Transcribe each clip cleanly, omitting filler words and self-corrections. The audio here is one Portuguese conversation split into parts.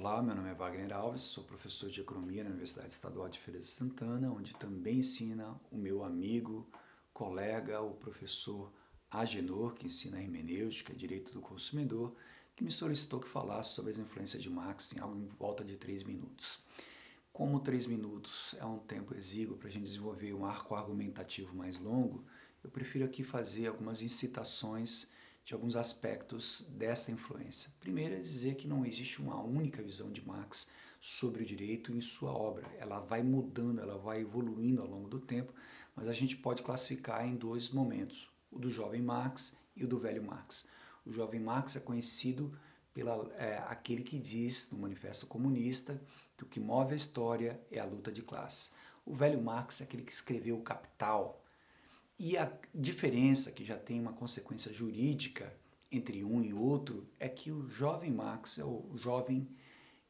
Olá, meu nome é Wagner Alves, sou professor de Economia na Universidade Estadual de Feira de Santana, onde também ensina o meu amigo, colega, o professor Agenor, que ensina hermenêutica e direito do consumidor, que me solicitou que falasse sobre as influências de Marx em algo em volta de 3 minutos. Como 3 minutos é um tempo exíguo para a gente desenvolver um arco argumentativo mais longo, eu prefiro aqui fazer algumas incitações de alguns aspectos dessa influência. Primeiro é dizer que não existe uma única visão de Marx sobre o direito em sua obra. Ela vai mudando, ela vai evoluindo ao longo do tempo, mas a gente pode classificar em dois momentos, o do jovem Marx e o do velho Marx. O jovem Marx é conhecido pela aquele que diz no Manifesto Comunista que o que move a história é a luta de classes. O velho Marx é aquele que escreveu o Capital. E a diferença, que já tem uma consequência jurídica entre um e outro, é que o jovem Marx é o jovem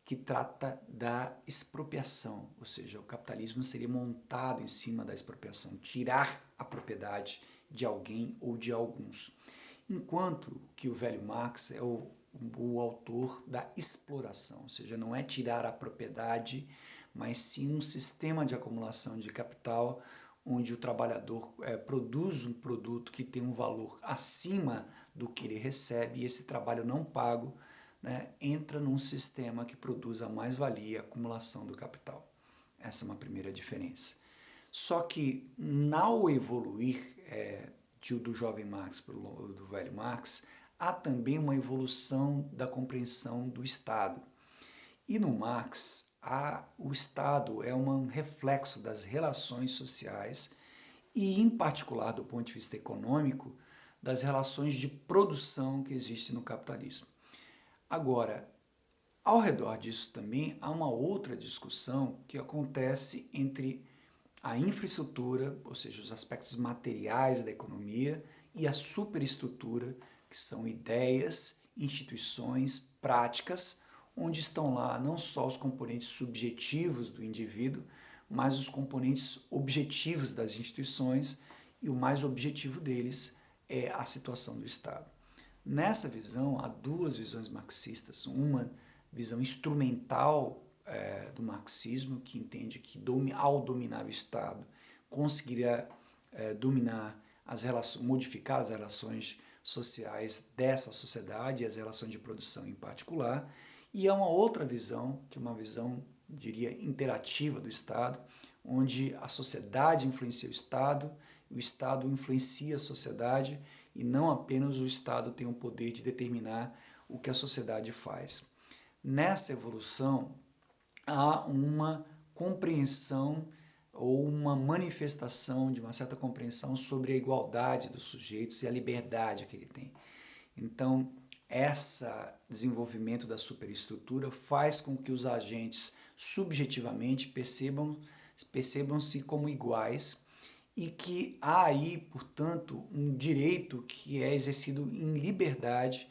que trata da expropriação, ou seja, o capitalismo seria montado em cima da expropriação, tirar a propriedade de alguém ou de alguns. Enquanto que o velho Marx é o autor da exploração, ou seja, não é tirar a propriedade, mas sim um sistema de acumulação de capital onde o trabalhador produz um produto que tem um valor acima do que ele recebe e esse trabalho não pago, né, entra num sistema que produz a mais-valia, a acumulação do capital. Essa é uma primeira diferença. Só que, ao evoluir do jovem Marx para o do velho Marx, há também uma evolução da compreensão do Estado. E no Marx, o Estado é um reflexo das relações sociais e, em particular, do ponto de vista econômico, das relações de produção que existem no capitalismo. Agora, ao redor disso também há uma outra discussão que acontece entre a infraestrutura, ou seja, os aspectos materiais da economia, e a superestrutura, que são ideias, instituições, práticas, onde estão lá não só os componentes subjetivos do indivíduo, mas os componentes objetivos das instituições, e o mais objetivo deles é a situação do Estado. Nessa visão, há duas visões marxistas, uma visão instrumental do marxismo, que entende que ao dominar o Estado, conseguiria dominar as relações, modificar as relações sociais dessa sociedade e as relações de produção em particular, e há uma outra visão, que é uma visão, diria, interativa do Estado, onde a sociedade influencia o Estado influencia a sociedade e não apenas o Estado tem o poder de determinar o que a sociedade faz. Nessa evolução, há uma compreensão ou uma manifestação de uma certa compreensão sobre a igualdade dos sujeitos e a liberdade que ele tem. Então, esse desenvolvimento da superestrutura faz com que os agentes subjetivamente percebam-se como iguais e que há aí, portanto, um direito que é exercido em liberdade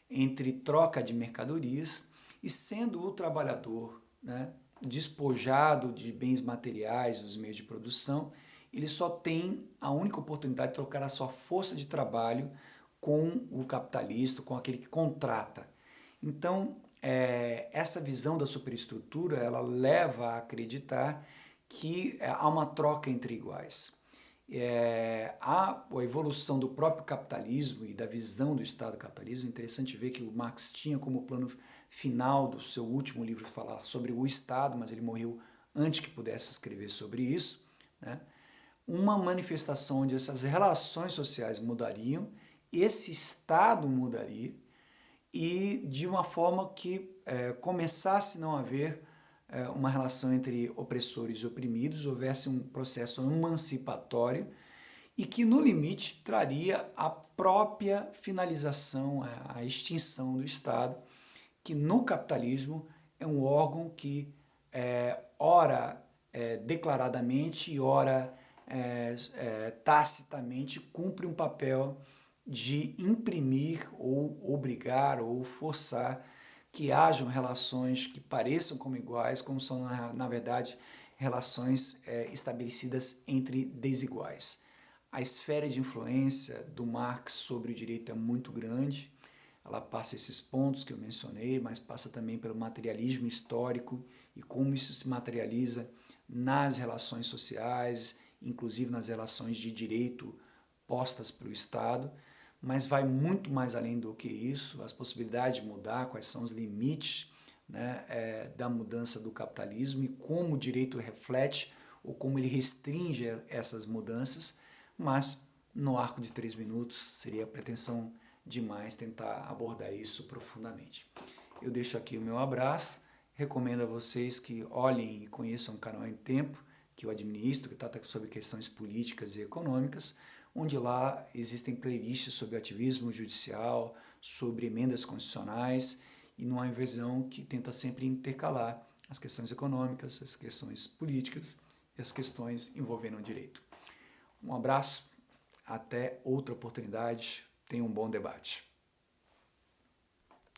entre troca de mercadorias e sendo o trabalhador, né, despojado de bens materiais dos meios de produção, ele só tem a única oportunidade de trocar a sua força de trabalho com o capitalista, com aquele que contrata. Então, essa visão da superestrutura, ela leva a acreditar que há uma troca entre iguais. A evolução do próprio capitalismo e da visão do Estado capitalismo, é interessante ver que o Marx tinha como plano final do seu último livro falar sobre o Estado, mas ele morreu antes que pudesse escrever sobre isso, né? Uma manifestação onde essas relações sociais mudariam, esse Estado mudaria, e de uma forma que começasse a não haver uma relação entre opressores e oprimidos, houvesse um processo emancipatório e que, no limite, traria a própria finalização, a extinção do Estado, que no capitalismo é um órgão que, ora declaradamente e ora tacitamente, cumpre um papel de imprimir ou obrigar ou forçar que hajam relações que pareçam como iguais, como são, na verdade, relações estabelecidas entre desiguais. A esfera de influência do Marx sobre o direito é muito grande, ela passa esses pontos que eu mencionei, mas passa também pelo materialismo histórico e como isso se materializa nas relações sociais, inclusive nas relações de direito postas pelo Estado, mas vai muito mais além do que isso, as possibilidades de mudar, quais são os limites, né, da mudança do capitalismo e como o direito reflete ou como ele restringe essas mudanças, mas no arco de 3 minutos seria pretensão demais tentar abordar isso profundamente. Eu deixo aqui o meu abraço, recomendo a vocês que olhem e conheçam o canal Em Tempo, que eu administro, que trata sobre questões políticas e econômicas, onde lá existem playlists sobre ativismo judicial, sobre emendas constitucionais, e numa visão que tenta sempre intercalar as questões econômicas, as questões políticas e as questões envolvendo o direito. Um abraço, até outra oportunidade, tenha um bom debate.